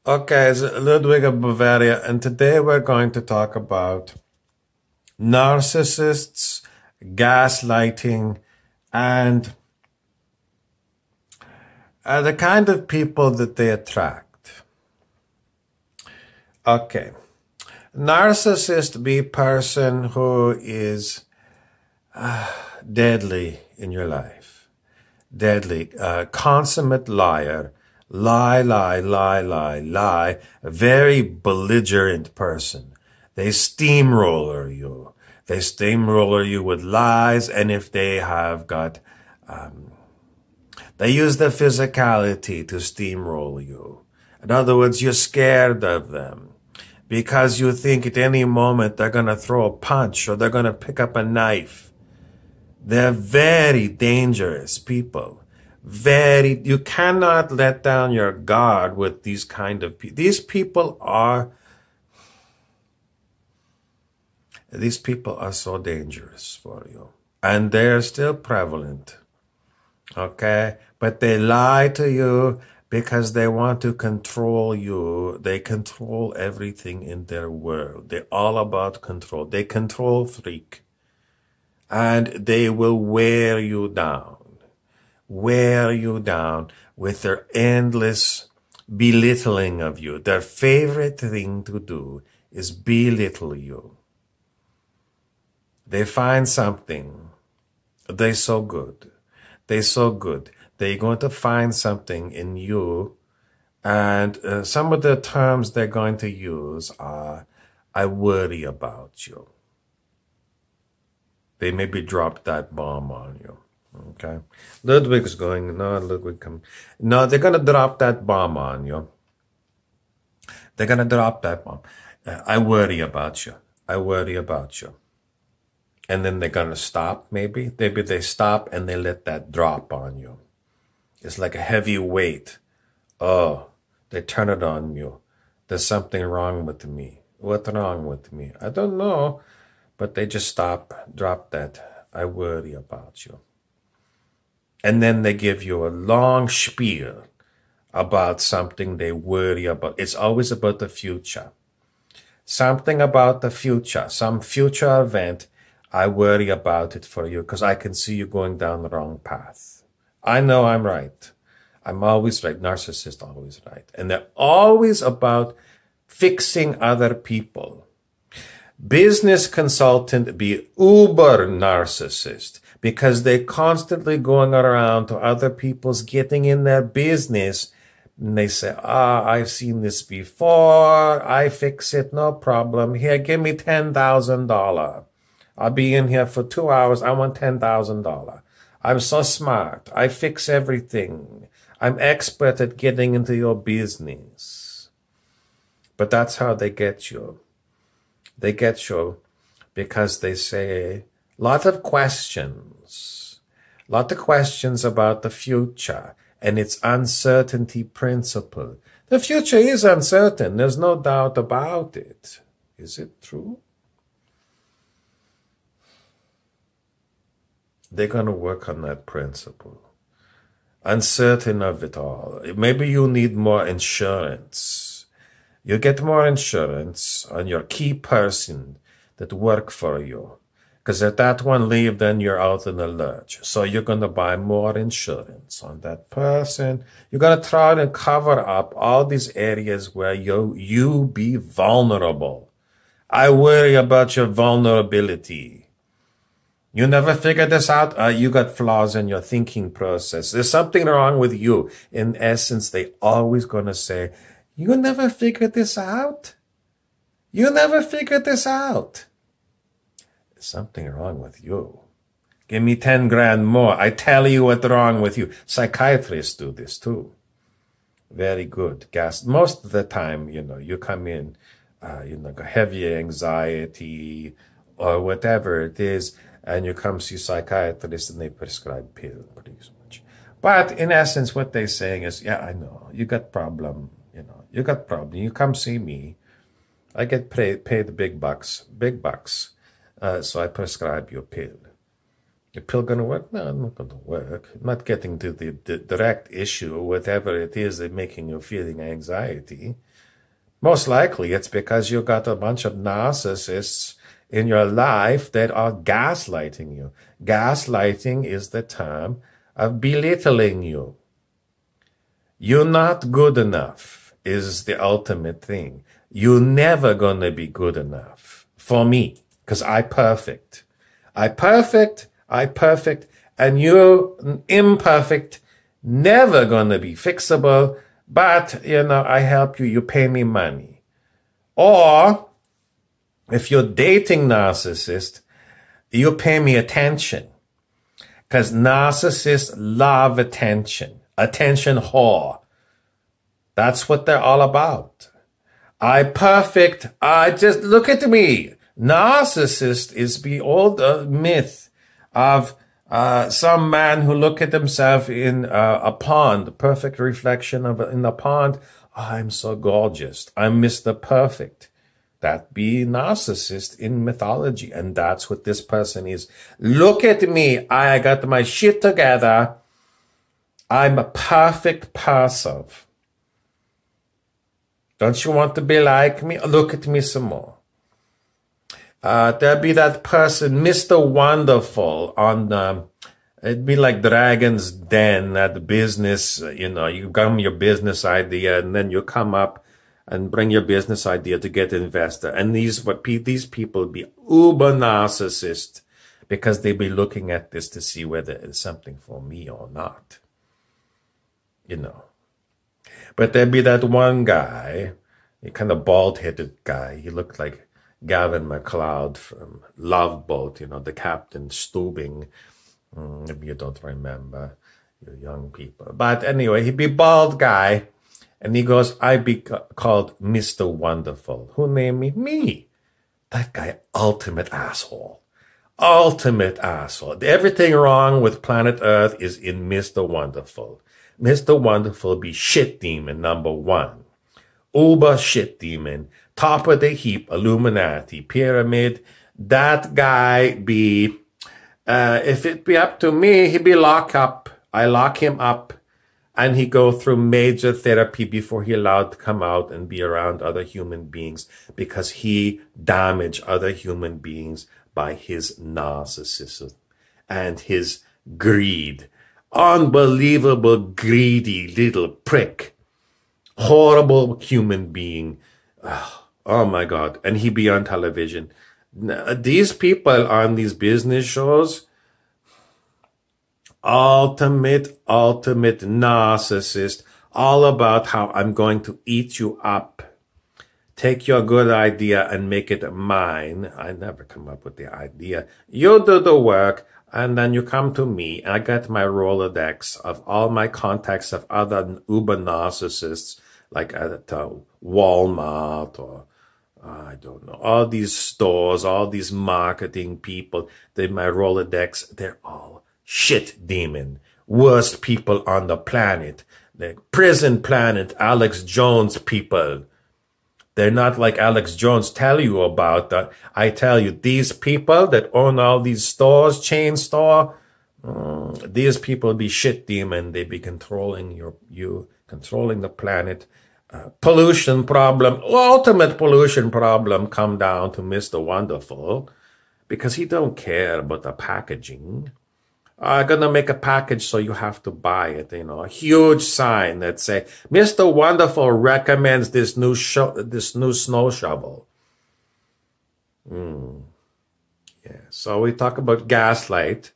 Okay, it's Ludwig of Bavaria, and today we're going to talk about narcissists, gaslighting, and the kind of people that they attract. Okay, narcissist be a person who is deadly in your life, deadly, consummate liar, lie, a very belligerent person. They steamroller you. They steamroller you with lies, and if they have got, they use their physicality to steamroll you. In other words, you're scared of them because you think at any moment they're going to throw a punch or they're going to pick up a knife. They're very dangerous people. You cannot let down your guard with these kind of people. These people are so dangerous for you. And they're still prevalent. Okay? But they lie to you because they want to control you. They control everything in their world. They're all about control. They control freak. And they will wear you down with their endless belittling of you. Their favorite thing to do is belittle you. They find something. They're so good. They're so good. They're going to find something in you. And some of the terms they're going to use are, I worry about you. They maybe drop that bomb on you. Okay. Ludwig's going, no, Ludwig, come. No, they're going to drop that bomb on you. They're going to drop that bomb. I worry about you. I worry about you. And then they're going to stop, maybe. Maybe they stop and they let that drop on you. It's like a heavy weight. Oh, they turn it on you. There's something wrong with me. What's wrong with me? I don't know. But they just stop, drop that. I worry about you. And then they give you a long spiel about something they worry about. It's always about the future. Something about the future, some future event. I worry about it for you because I can see you going down the wrong path. I know I'm right. I'm always right. Narcissists always right. And they're always about fixing other people. Business consultant be uber narcissist because they're constantly going around to other people's getting in their business. And they say, I've seen this before. I fix it. No problem. Here, give me $10,000. I'll be in here for 2 hours. I want $10,000. I'm so smart. I fix everything. I'm expert at getting into your business. But that's how they get you. They get you because they say a lot of questions about the future and its uncertainty principle. The future is uncertain. There's no doubt about it. Is it true? They're going to work on that principle. Uncertain of it all. Maybe you need more insurance. You get more insurance on your key person that work for you. Because if that one leave, then you're out in the lurch. So you're going to buy more insurance on that person. You're going to try to cover up all these areas where you be vulnerable. I worry about your vulnerability. You never figured this out? You got flaws in your thinking process. There's something wrong with you. In essence, they always going to say, you never figured this out? You never figured this out. There's something wrong with you. Give me 10 grand more. I tell you what's wrong with you. Psychiatrists do this too. Very good. Most of the time, you come in, heavy anxiety or whatever it is, and you come see psychiatrists and they prescribe pills pretty much. But in essence, what they're saying is, yeah, I know, you got problem. You got problem. You come see me. I get paid big bucks. So I prescribe you a pill. The pill gonna work? No, not gonna work. Not getting to the direct issue, whatever it is that making you feeling anxiety. Most likely it's because you got a bunch of narcissists in your life that are gaslighting you. Gaslighting is the term of belittling you. You're not good enough is the ultimate thing. You're never going to be good enough for me because I perfect, and you're imperfect, never going to be fixable. But, I help you, you pay me money. Or if you're dating narcissist, you pay me attention. Because narcissists love attention. Attention whore. That's what they're all about. Just look at me. Narcissist is the old myth of some man who look at himself in a pond, the perfect reflection in the pond. Oh, I'm so gorgeous. I'm Mr. Perfect. That be narcissist in mythology. And that's what this person is. Look at me. I got my shit together. I'm a perfect person. Don't you want to be like me? Look at me some more. There'll be that person, Mr. Wonderful, on it'd be like Dragon's Den at the business. You come your business idea, and then you come up and bring your business idea to get investor. And these people be uber narcissist because they be looking at this to see whether it's something for me or not. But there'd be that one guy, a kind of bald-headed guy. He looked like Gavin MacLeod from Love Boat, the Captain Steubing. Maybe you don't remember, you young people. But anyway, he'd be bald guy, and he goes, I'd be called Mr. Wonderful. Who named me? Me. That guy, ultimate asshole. Ultimate asshole. Everything wrong with planet Earth is in Mr. Wonderful. Mr. Wonderful be shit demon number one. Uber shit demon. Top of the heap, Illuminati, pyramid. That guy be, if it be up to me, he'd be locked up. I lock him up, and he go through major therapy before he allowed to come out and be around other human beings, because he damaged other human beings by his narcissism and his greed. Unbelievable, greedy little prick. Horrible human being. Oh my God. And he be on television. These people on these business shows, ultimate narcissist, all about how I'm going to eat you up. Take your good idea and make it mine. I never come up with the idea. You do the work, and then you come to me, and I get my Rolodex of all my contacts of other uber narcissists, like at Walmart or I don't know, all these stores, all these marketing people. My Rolodex, they're all shit demon, worst people on the planet, the prison planet, Alex Jones people. They're not like Alex Jones tell you about that. I tell you, these people that own all these stores, chain store, these people be shit demon. They be controlling you, controlling the planet. Pollution problem, ultimate pollution problem come down to Mr. Wonderful, because he don't care about the packaging. I'm gonna make a package so you have to buy it, a huge sign that say, Mr. Wonderful recommends this new snow shovel. Yeah, so we talk about gaslight,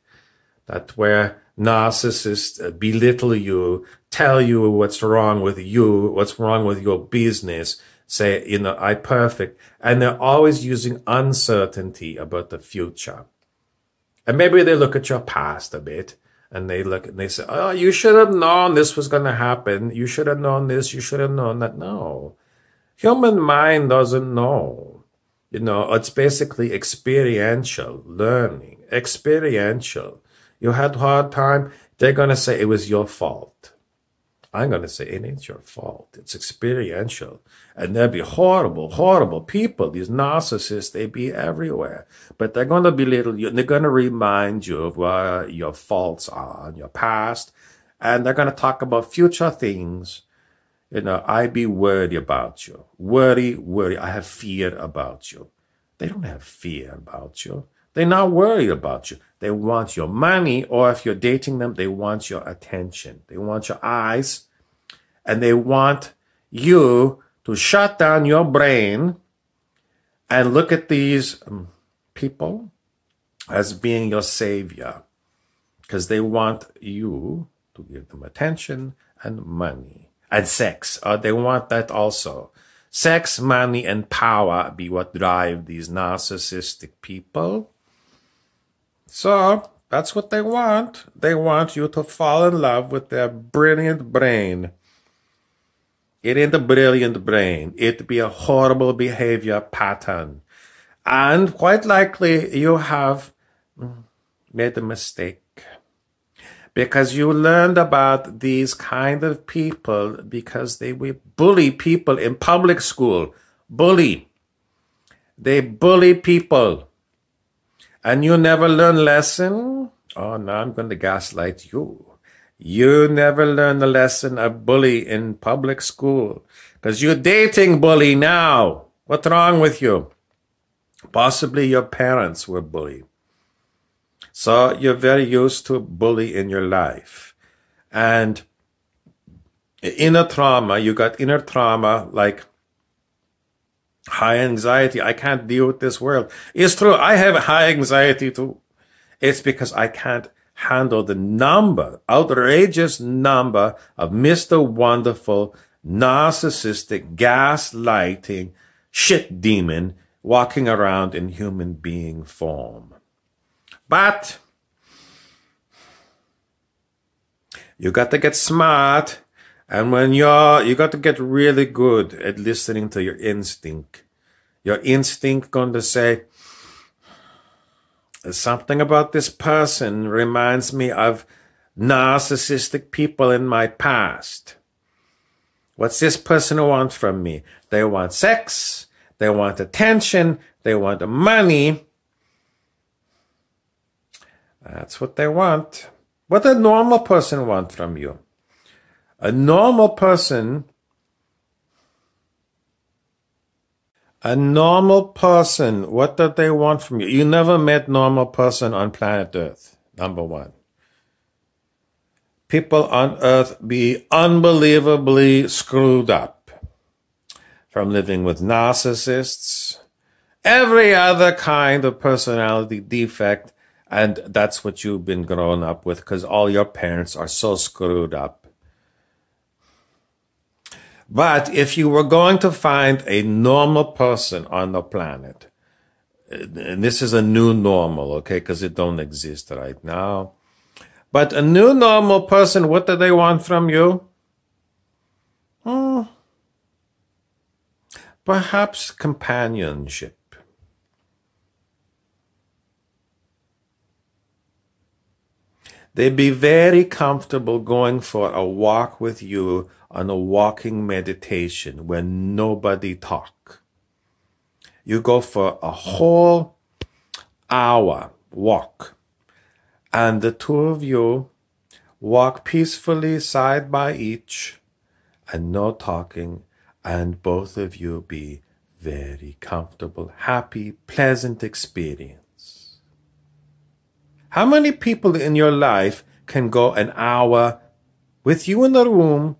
that where narcissists belittle you, tell you what's wrong with you, what's wrong with your business, say, I perfect. And they're always using uncertainty about the future. And maybe they look at your past a bit, and they look and they say, oh, you should have known this was going to happen. You should have known this. You should have known that. No. Human mind doesn't know. It's basically experiential learning. Experiential. You had a hard time. They're going to say it was your fault. I'm going to say it ain't your fault. It's experiential. And there'll be horrible people. These narcissists, they be everywhere. But they're going to belittle you. They're going to remind you of where your faults are in your past. And they're going to talk about future things. I be worried about you. Worry. I have fear about you. They don't have fear about you. They're not worried about you. They want your money, or if you're dating them, they want your attention. They want your eyes, and they want you to shut down your brain and look at these people as being your savior, because they want you to give them attention and money and sex. They want that also. Sex, money, and power be what drive these narcissistic people. So that's what they want. They want you to fall in love with their brilliant brain. It ain't a brilliant brain. It be a horrible behavior pattern. And quite likely you have made a mistake, because you learned about these kind of people because they will bully people in public school. Bully. They bully people. And you never learn lesson? Oh, now I'm going to gaslight you. You never learn the lesson of bully in public school, because you're dating bully now. What's wrong with you? Possibly your parents were bullied. So you're very used to bully in your life. And inner trauma, you got inner trauma like high anxiety. I can't deal with this world. It's true, I have high anxiety too. It's because I can't handle the outrageous number of Mr. Wonderful, narcissistic, gaslighting, shit demon walking around in human being form. But you got to get smart, and when you got to get really good at listening to your instinct. Your instinct going to say, something about this person reminds me of narcissistic people in my past. What's this person want from me? They want sex, they want attention, they want money. That's what they want. What does a normal person want from you? A normal person, what do they want from you? You never met normal person on planet Earth, number one. People on Earth be unbelievably screwed up from living with narcissists, every other kind of personality defect. And that's what you've been grown up with, because all your parents are so screwed up. But if you were going to find a normal person on the planet, and this is a new normal, okay, because it don't exist right now. But a new normal person, what do they want from you? Perhaps companionship. They'd be very comfortable going for a walk with you on a walking meditation when nobody talk. You go for a whole hour walk, and the two of you walk peacefully side by each and no talking, and both of you be very comfortable, happy, pleasant experience. How many people in your life can go an hour with you in the room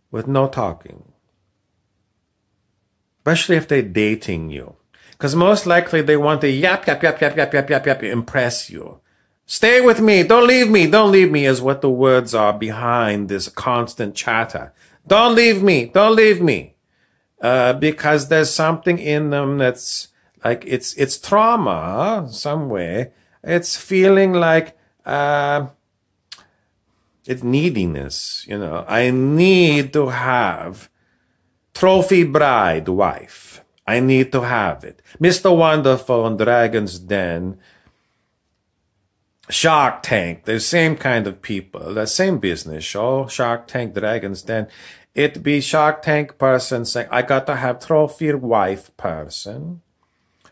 with no talking? Especially if they're dating you. Because most likely they want to yap, impress you. Stay with me, don't leave me is what the words are behind this constant chatter. Don't leave me. Because there's something in them that's like, it's trauma somewhere. It's feeling like it's neediness, I need to have trophy bride wife. I need to have it. Mr. Wonderful and Dragon's Den, Shark Tank, the same kind of people, the same business show, Shark Tank, Dragon's Den. It be Shark Tank person saying, I got to have trophy wife person.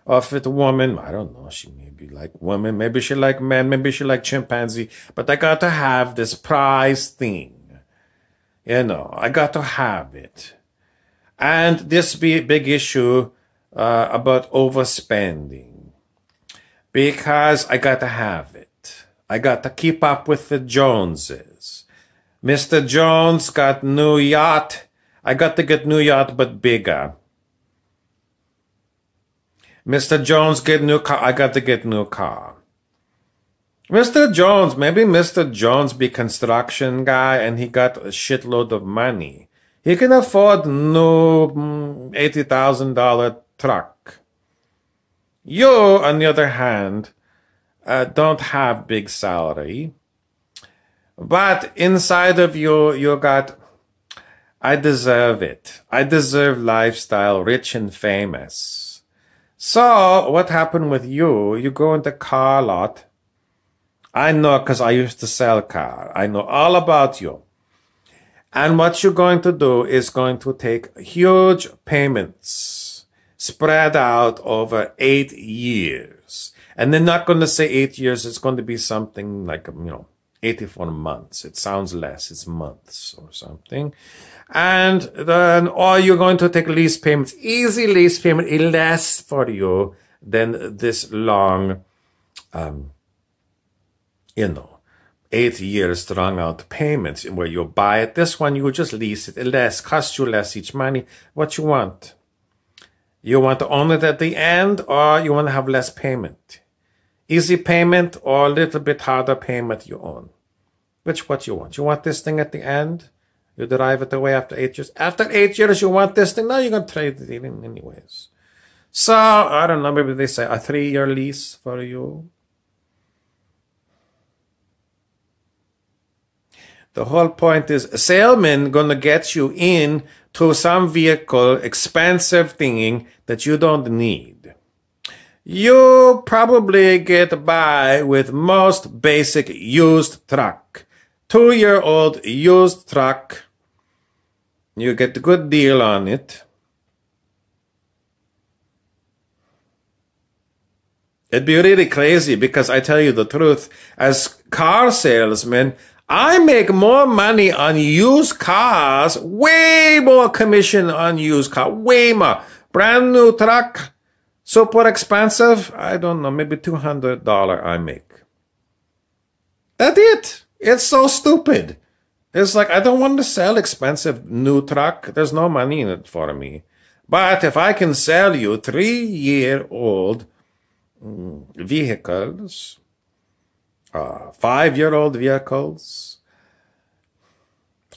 Or if it's a woman, I don't know, she may be like women, maybe she like men, maybe she like chimpanzee, but I got to have this prize thing. I got to have it. And this big issue about overspending, because I got to have it. I got to keep up with the Joneses. Mr. Jones got new yacht. I got to get new yacht, but bigger. Mr. Jones get new car. I got to get new car. Mr. Jones, maybe Mr. Jones be construction guy and he got a shitload of money. He can afford new $80,000 truck. You, on the other hand, don't have big salary. But inside of you, you got, I deserve it. I deserve lifestyle, rich and famous. So what happened with you? You go into car lot. I know because I used to sell car. I know all about you. And what you're going to do is going to take huge payments spread out over 8 years. And they're not going to say 8 years. It's going to be something like, 84 months. It sounds less. It's months or something. And then, or you're going to take lease payments, easy lease payment, less for you than this long, 8 years drawn out payments where you buy it. This one, you just lease it less, cost you less each money. What you want? You want to own it at the end, or you want to have less payment? Easy payment or a little bit harder payment you own? What you want? You want this thing at the end? You drive it away after 8 years. After 8 years, you want this thing? No, you're going to trade it in anyways. So, I don't know, maybe they say a 3-year lease for you. The whole point is a salesman going to get you in to some vehicle, expensive thing that you don't need. You probably get by with most basic used truck. 2-year-old used truck. You get a good deal on it. It'd be really crazy because I tell you the truth, as car salesmen, I make more money on used cars, way more commission on used car, way more. Brand new truck, super expensive, I don't know, maybe $200 I make. That's it. It's so stupid. It's like, I don't want to sell expensive new truck. There's no money in it for me. But if I can sell you 3-year-old vehicles, 5-year-old vehicles,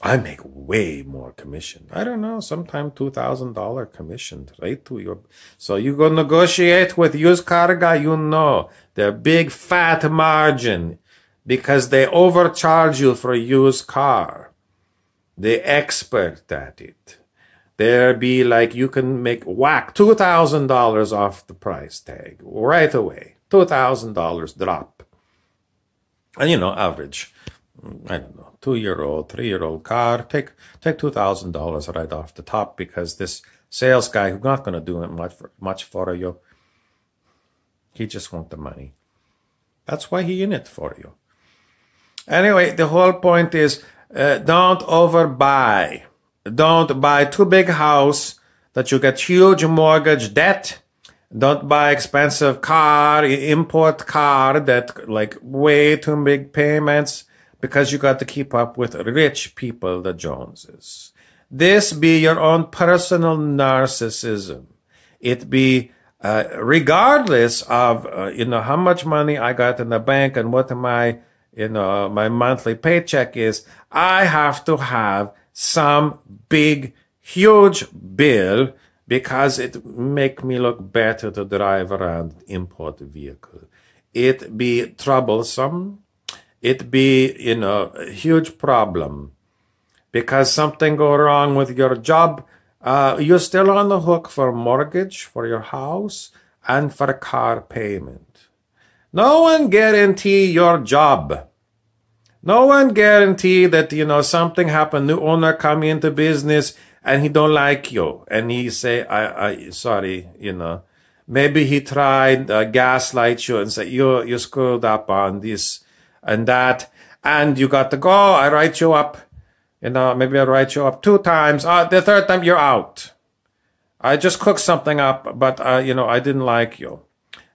I make way more commission. I don't know, sometimes $2,000 commission right to your. So you go negotiate with used car guy, they're big fat margin because they overcharge you for a used car. They expert at it. There be like you can make whack $2,000 off the price tag right away. $2,000 drop. And average, I don't know, 2-year-old, 3-year-old car, take $2,000 right off the top because this sales guy who's not going to do much for you, he just wants the money. That's why he in it for you. Anyway, the whole point is don't overbuy. Don't buy too big house that you get huge mortgage debt. Don't buy expensive car, import car that like way too big payments because you got to keep up with rich people, the Joneses. This be your own personal narcissism. It be regardless of how much money I got in the bank and what my my monthly paycheck is. I have to have some big, huge bill because it make me look better to drive around import vehicle. It be troublesome. It be, a huge problem. Because something go wrong with your job, you're still on the hook for mortgage for your house and for a car payment. No one guarantee your job. No one guarantee that, something happened, new owner come into business and he don't like you. And he say, sorry, maybe he tried gaslight you and say, you screwed up on this and that. And you got to go, I write you up. You know, maybe I write you up 2 times. The 3rd time, you're out. I just cooked something up, but, you know, I didn't like you.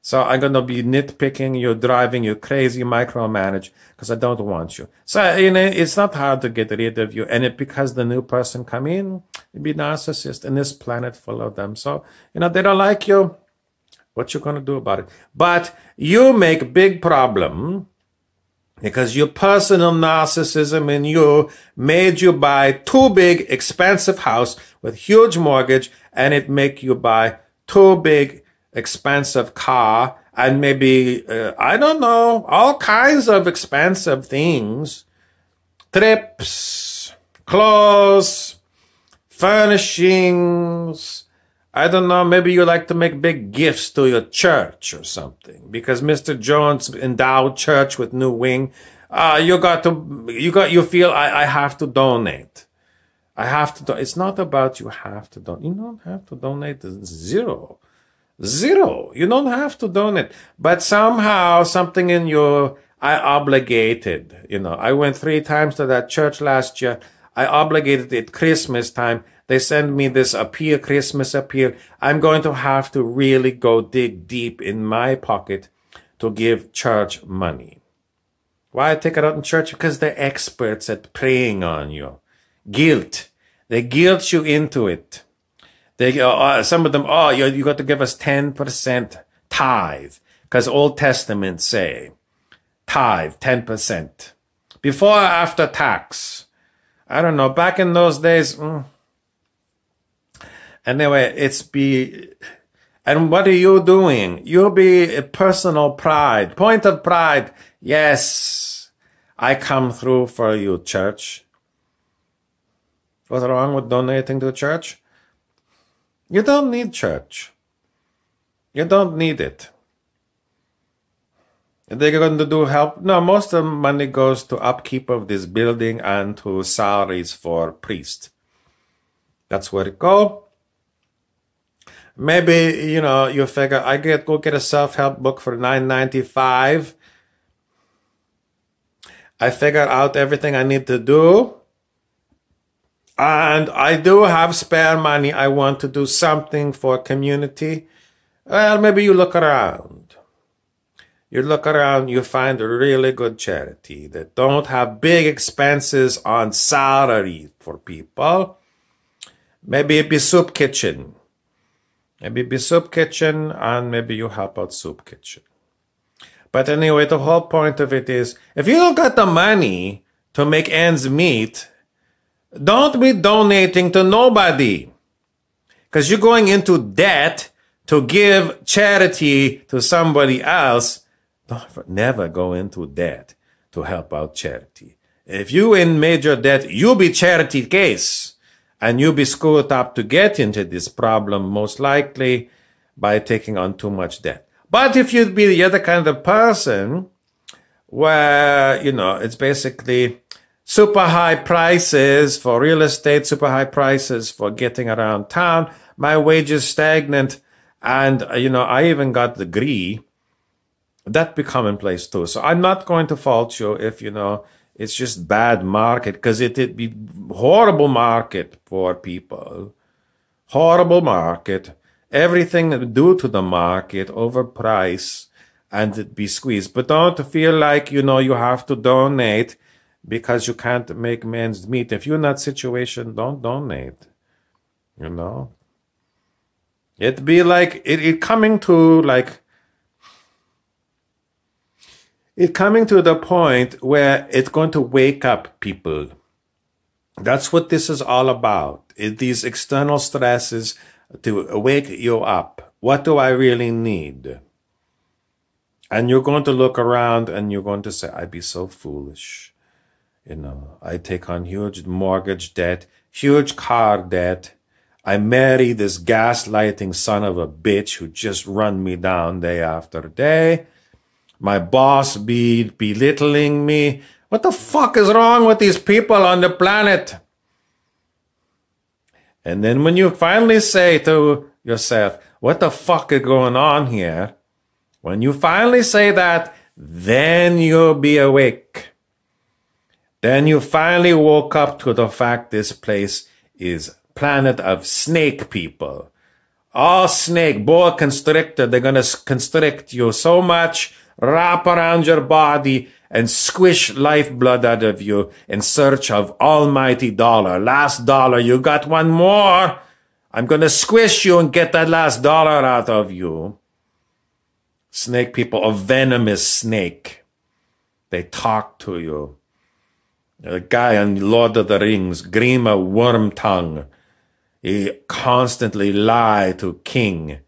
So I'm going to be nitpicking you, driving you crazy, micromanage, because I don't want you. So, you know, it's not hard to get rid of you. And because the new person come in, you be narcissist in this planet full of them. So, you know, they don't like you. What you going to do about it? But you make big problem because your personal narcissism in you made you buy too big, expensive house with huge mortgage, and it make you buy too big, expensive car, and maybe, I don't know, all kinds of expensive things. Trips, clothes, furnishings. I don't know, maybe you like to make big gifts to your church or something. Because Mr. Jones endowed church with new wing. You feel I have to donate. I have to, it's not about you have to donate. You don't have to donate. Zero. You don't have to donate. But somehow, something in you, I obligated. You know, I went 3 times to that church last year. I obligated it Christmas time. They send me this appeal, Christmas appeal. I'm going to have to really go dig deep in my pocket to give church money. Why I take it out in church? Because they're experts at preying on you. Guilt. They guilt you into it. They, some of them, you got to give us 10% tithe. Because Old Testament say, tithe, 10%. Before or after tax? I don't know. Back in those days, Anyway, and what are you doing? You'll be a personal pride, point of pride. Yes, I come through for you, church. What's wrong with donating to church? You don't need church. You don't need it. Are they going to do help? No, most of the money goes to upkeep of this building and to salaries for priests. That's where it goes. Maybe, you know, you figure, go get a self-help book for $9.95. I figure out everything I need to do. And I do have spare money. I want to do something for community. Well, maybe you look around. You look around, you find a really good charity that don't have big expenses on salary for people. Maybe it be soup kitchen. Maybe it be soup kitchen, and maybe you help out soup kitchen. But anyway, the whole point of it is, if you don't got the money to make ends meet, don't be donating to nobody. Because you're going into debt to give charity to somebody else. Never go into debt to help out charity. If you in major debt, you be charity case. And you'll be screwed up to get into this problem, most likely by taking on too much debt. But if you'd be the other kind of person where, you know, it's basically super high prices for real estate, super high prices for getting around town, my wages stagnant, and, you know, I even got the degree, that be commonplace too. So I'm not going to fault you if, you know, it's just bad market, because it'd be horrible market for people. Horrible market. Everything due to the market, overpriced, and it'd be squeezed. But don't feel like, you know, you have to donate because you can't make ends meet. If you're in that situation, don't donate. You know? It'd be like, it coming to like, it's coming to the point where it's going to wake up people. That's what this is all about. These external stresses to wake you up. What do I really need? And you're going to look around and you're going to say, I'd be so foolish. You know, I take on huge mortgage debt, huge car debt. I marry this gaslighting son of a bitch who just run me down day after day. My boss be belittling me. What the fuck is wrong with these people on the planet? And then when you finally say to yourself, what the fuck is going on here? When you finally say that, then you'll be awake. Then you finally woke up to the fact this place is planet of snake people. All snake, boa constrictor, they're going to constrict you so much, wrap around your body, and squish lifeblood out of you in search of almighty dollar. Last dollar, you got one more. I'm going to squish you and get that last dollar out of you. Snake people, a venomous snake. They talk to you. A guy on Lord of the Rings, Grima Wormtongue. He constantly lie to king.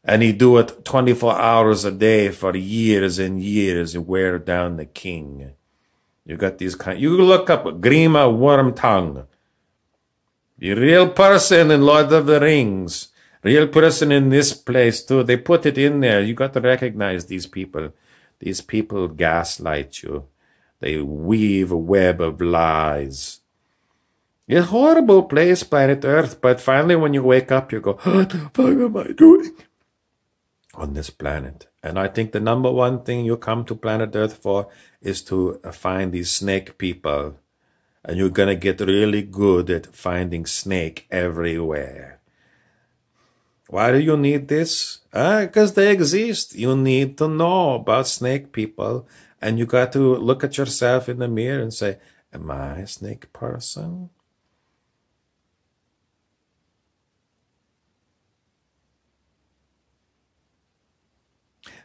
And he do it 24 hours a day for years and years. He wear down the king. You got these kind. You look up Grima Wormtongue. The real person in Lord of the Rings. Real person in this place too. They put it in there. You got to recognize these people. These people gaslight you. They weave a web of lies. It's a horrible place, planet Earth, but finally when you wake up, you go, what the fuck am I doing on this planet? And I think the number one thing you come to planet Earth for is to find these snake people. And you're going to get really good at finding snake everywhere. Why do you need this? Because they exist. You need to know about snake people. And you got to look at yourself in the mirror and say, am I a snake person?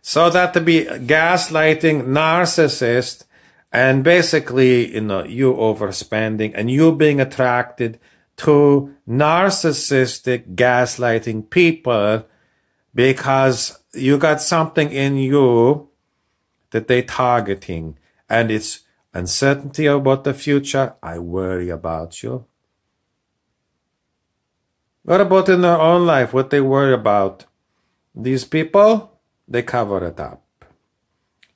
So that to be gaslighting, narcissist, and basically, you overspending and you being attracted to narcissistic, gaslighting people because you got something in you that they targeting. And it's uncertainty about the future. I worry about you. What about in their own life? What they worry about? These people, they cover it up.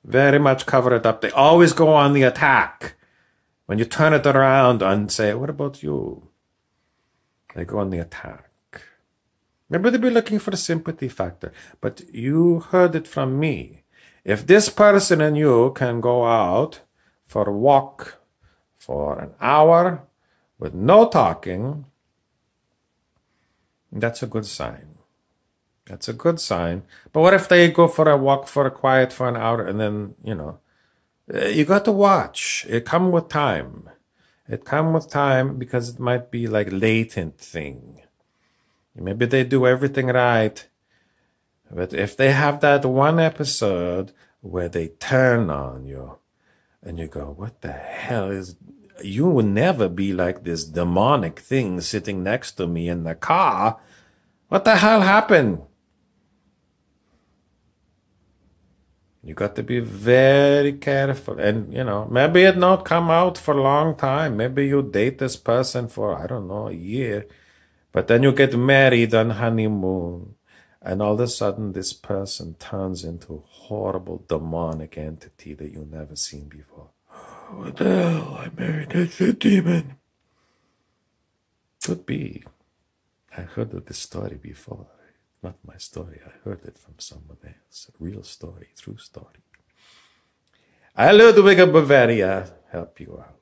Very much cover it up. They always go on the attack. When you turn it around and say, what about you? They go on the attack. Maybe they'll be looking for the sympathy factor. But you heard it from me. If this person and you can go out for a walk for an hour with no talking, that's a good sign. That's a good sign. But what if they go for a walk, for a quiet for an hour, and then, you got to watch. It come with time. It come with time because it might be like latent thing. Maybe they do everything right. But if they have that one episode where they turn on you and you go, what the hell is... You will never be like this demonic thing sitting next to me in the car. What the hell happened? You got to be very careful. And, maybe it not come out for a long time. Maybe you date this person for, I don't know, a year. But then you get married on honeymoon. And all of a sudden, this person turns into a horrible demonic entity that you've never seen before. What the hell? I married a demon. Could be. I heard of this story before. Not my story. I heard it from someone else. A real story, true story. I, Ludwig of Bavaria, help you out.